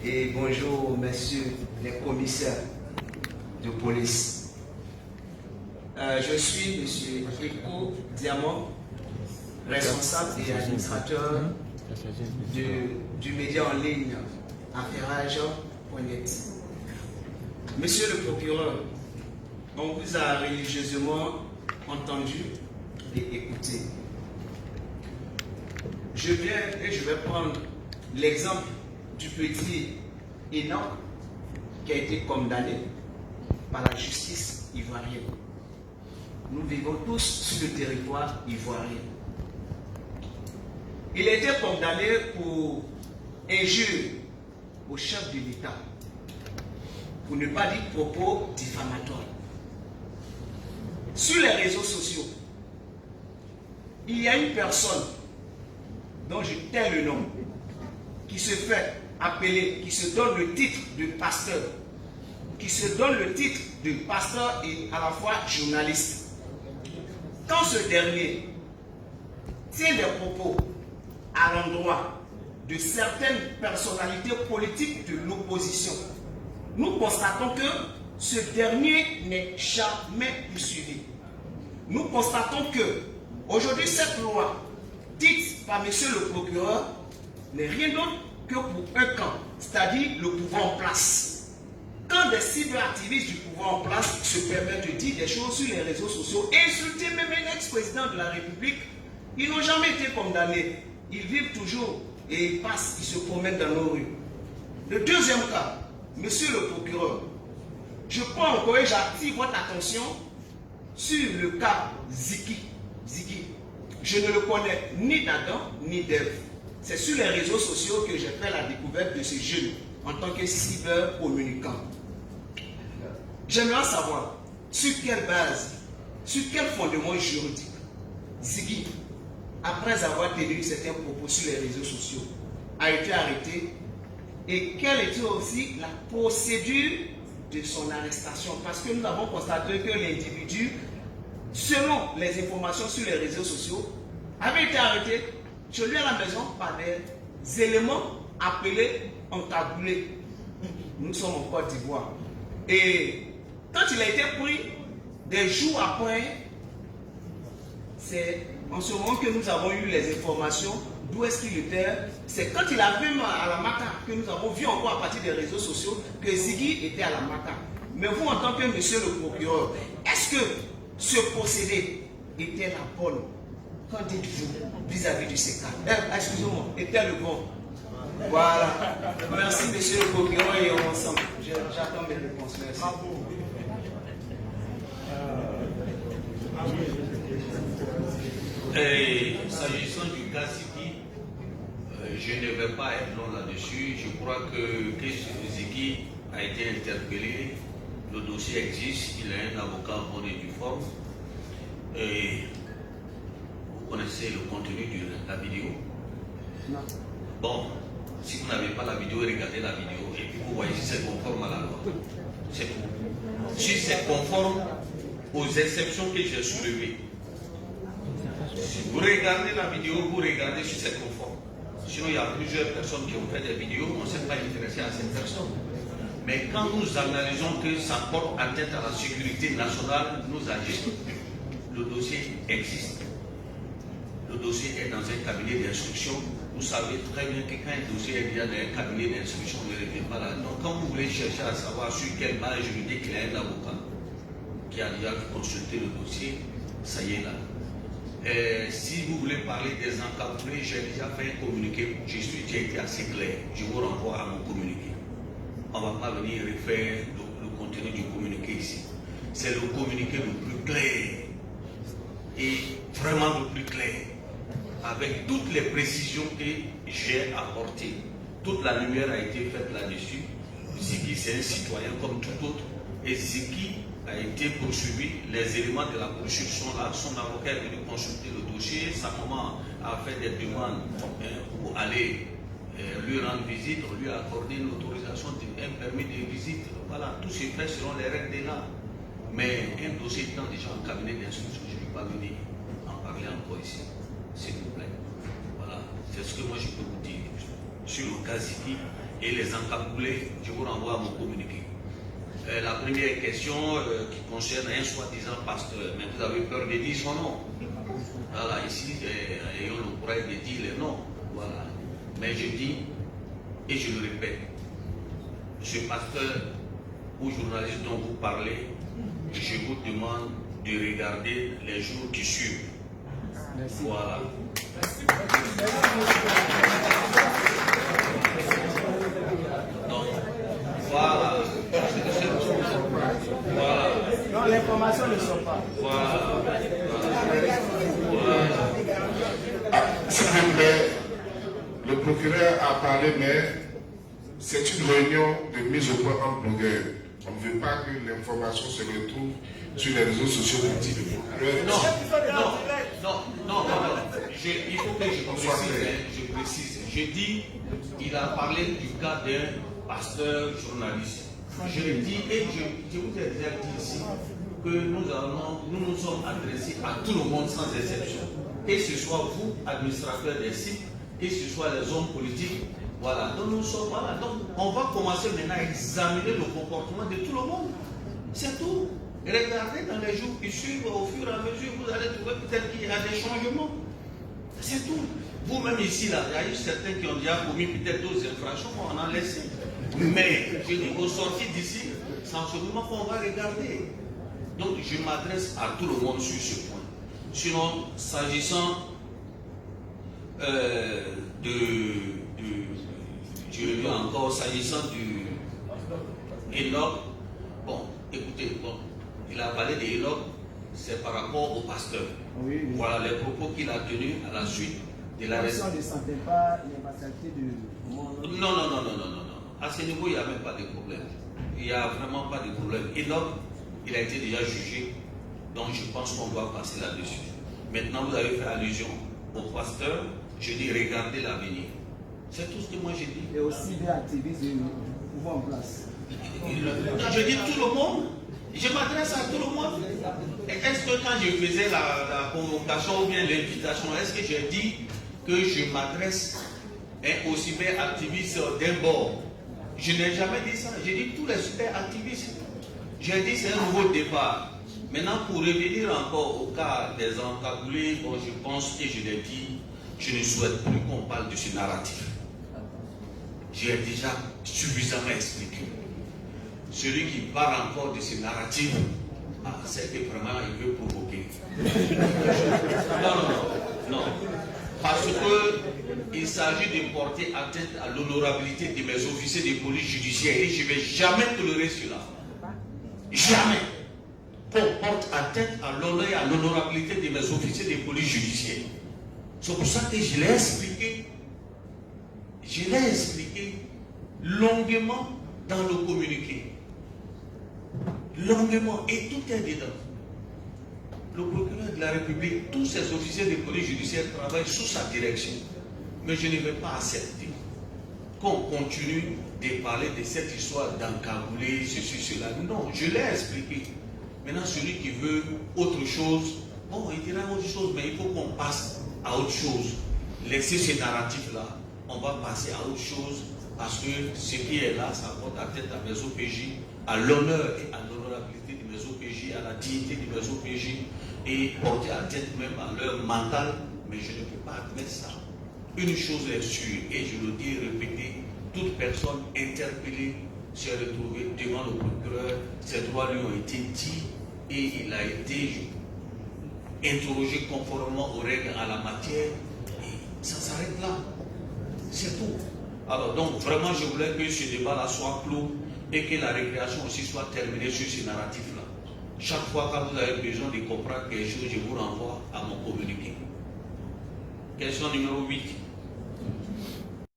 Et bonjour, messieurs les commissaires de police. Je suis monsieur Eko Diamant, responsable et administrateur du média en ligne affairage.net. Monsieur le procureur, on vous a religieusement entendu et écouté. Je viens et je vais prendre l'exemple du petit Enoch qui a été condamné par la justice ivoirienne. Nous vivons tous sur le territoire ivoirien. Il a été condamné pour injure au chef de l'État, pour ne pas dire propos diffamatoires. Sur les réseaux sociaux, il y a une personne dont je tais le nom, qui se fait appeler, qui se donne le titre de pasteur, qui se donne le titre de pasteur et à la fois journaliste. Quand ce dernier tient des propos à l'endroit de certaines personnalités politiques de l'opposition, nous constatons que ce dernier n'est jamais poursuivi. Nous constatons que aujourd'hui cette loi dite par monsieur le procureur n'est rien d'autre que pour un camp, c'est-à-dire le pouvoir en place. Quand des cyberactivistes du pouvoir en place se permettent de dire des choses sur les réseaux sociaux, insulter même un ex-président de la République, ils n'ont jamais été condamnés. Ils vivent toujours et ils passent, ils se promènent dans nos rues. Le deuxième cas, monsieur le procureur, je prends encore et j'attire votre attention sur le cas Ziggy. Je ne le connais ni d'Adam ni d'Ève. C'est sur les réseaux sociaux que j'ai fait la découverte de ce jeune en tant que cybercommunicant. J'aimerais savoir sur quelle base, sur quel fondement juridique Ziggy, après avoir tenu certains propos sur les réseaux sociaux, a été arrêté et quelle était aussi la procédure de son arrestation. Parce que nous avons constaté que l'individu, selon les informations sur les réseaux sociaux, avait été arrêté chez lui à la maison par des éléments appelés encagoulés. Nous sommes en Côte d'Ivoire. Et quand il a été pris, des jours après, c'est en ce moment que nous avons eu les informations d'où est-ce qu'il était. C'est quand il avait à la Maka que nous avons vu encore à partir des réseaux sociaux que Ziggy était à la Maka. Mais vous, en tant que monsieur le procureur, est-ce que ce procédé était la bonne? Qu'en dites-vous vis-à-vis de ces cas? Excusez-moi, était le bon? Voilà. Merci, monsieur le procureur, et on ensemble. J'attends mes réponses. Merci. S'agissant du cas Ziggy, je ne vais pas être long là-dessus. Je crois que Ziggy a été interpellé, le dossier existe, il a un avocat en bonne et due forme. Et vous connaissez le contenu de la vidéo? Non. Bon, si vous n'avez pas la vidéo, regardez la vidéo et puis vous voyez si c'est conforme à la loi. C'est tout. Si c'est conforme aux exceptions que j'ai soulevées. Si vous regardez la vidéo, vous regardez si c'est conforme. Sinon, il y a plusieurs personnes qui ont fait des vidéos, on ne s'est pas intéressé à cette personne. Mais quand nous analysons que ça porte atteinte à la sécurité nationale, nous agissons. Le dossier existe. Le dossier est dans un cabinet d'instruction. Vous savez très bien que quand un dossier est déjà dans un cabinet d'instruction, on ne revient pas là. Donc quand vous voulez chercher à savoir sur quelle base juridique il y a un avocat qui a déjà consulté le dossier, ça y est là. Si vous voulez parler des encablés, j'ai déjà fait un communiqué, j'ai été assez clair. Je vous renvoie à mon communiqué. On ne va pas venir refaire le contenu du communiqué ici. C'est le communiqué le plus clair et vraiment le plus clair, avec toutes les précisions que j'ai apportées. Toute la lumière a été faite là-dessus. Ziggy, c'est un citoyen comme tout autre. Et Ziggy a été poursuivi. Les éléments de la poursuite sont là. Son avocat est venu consulter le dossier. Sa maman a fait des demandes pour aller lui rendre visite. On lui a accordé une autorisation, un permis de visite. Voilà, tout se fait selon les règles de l'art. Mais un dossier étant déjà en cabinet d'instruction, je ne vais pas venir en parler encore ici. S'il vous plaît. Voilà, c'est ce que moi je peux vous dire. sur le cas Ziki et les encaboulés. Je vous renvoie à mon communiqué. La première question qui concerne un soi-disant pasteur, mais vous avez peur de dire son nom. Voilà, ici, ayons le courage de dire les noms. Voilà. Mais je dis, et je le répète, ce pasteur ou journaliste dont vous parlez, je vous demande de regarder les jours qui suivent. Merci. Voilà. Donc, voilà. Voilà. Non, l'information ne sort pas. Voilà. S'il vous plaît, le procureur a parlé, mais c'est une réunion de mise au point en blogueur. On ne veut pas que l'information se retrouve sur les réseaux sociaux du type de procureur. Non. Il faut que je précise. Je dis, il a parlé du cas d'un pasteur journaliste. Je le dis et je vous ai déjà dit ici que nous nous sommes adressés à tout le monde sans exception. Que ce soit vous, administrateurs des sites, que ce soit les hommes politiques. Voilà. Donc nous sommes voilà. Donc on va commencer maintenant à examiner le comportement de tout le monde. C'est tout. Regardez dans les jours qui suivent, au fur et à mesure, vous allez trouver peut-être qu'il y a des changements. C'est tout. Vous-même ici, là, il y a eu certains qui ont déjà commis peut-être d'autres infractions, on en a laissé. Mais, je dis, au sortir d'ici, c'est en ce moment qu'on va regarder. Donc, je m'adresse à tout le monde sur ce point. Sinon, s'agissant je reviens encore, s'agissant du Enoch, bon, écoutez, bon, il a parlé de Enoch, c'est par rapport au pasteur. Oui. Voilà les propos qu'il a tenus à la suite de la réunion. On ne sentait pas l'impartialité du monde. Non. À ce niveau, il n'y a même pas de problème. Il n'y a vraiment pas de problème. Enoch, il a été déjà jugé, donc je pense qu'on doit passer là-dessus. Maintenant, vous avez fait allusion au pasteur, je dis regardez l'avenir. C'est tout ce que moi j'ai dit. Et aussi des activistes du pouvoir en place. Je dis tout le monde. Je m'adresse à tout le monde. Est-ce que quand je faisais la convocation ou bien l'invitation, est-ce que j'ai dit que je m'adresse aux cyberactivistes d'un bord? Je n'ai jamais dit ça. J'ai dit tous les cyberactivistes. J'ai dit c'est un nouveau départ. Maintenant, pour revenir encore au cas des encagoulés, bon, je pense que je l'ai dit, je ne souhaite plus qu'on parle de ce narratif. J'ai déjà suffisamment expliqué. Celui qui parle encore de ce narratif, c'est que vraiment il veut provoquer. Non. Parce qu'il s'agit de porter atteinte à l'honorabilité de mes officiers de police judiciaire et je ne vais jamais tolérer cela. Jamais. Qu'on porte atteinte à l'honneur et à l'honorabilité de mes officiers de police judiciaire. C'est pour ça que je l'ai expliqué. Je l'ai expliqué longuement dans le communiqué. Longuement. Et tout est dedans. Le procureur de la République, tous ses officiers de police judiciaire travaillent sous sa direction. Mais je ne vais pas accepter qu'on continue de parler de cette histoire d'encabouler, ceci, cela. Non, je l'ai expliqué. Maintenant, celui qui veut autre chose, bon, il dira autre chose, mais il faut qu'on passe à autre chose. Laissez ce narratif-là. On va passer à autre chose parce que ce qui est là, ça porte atteinte à mes OPJ, à l'honneur et à l'honorabilité de mes OPJ, à la dignité de mes OPJ et porter atteinte même à leur mental. Mais je ne peux pas admettre ça. Une chose est sûre, et je le dis et répété, toute personne interpellée s'est retrouvée devant le procureur, ses droits lui ont été dits et il a été interrogé conformément aux règles en la matière et ça s'arrête là. C'est tout. Alors donc vraiment je voulais que ce débat-là soit clos et que la récréation aussi soit terminée sur ce narratif-là. Chaque fois que vous avez besoin de comprendre quelque chose, je vous renvoie à mon communiqué. Question numéro 8.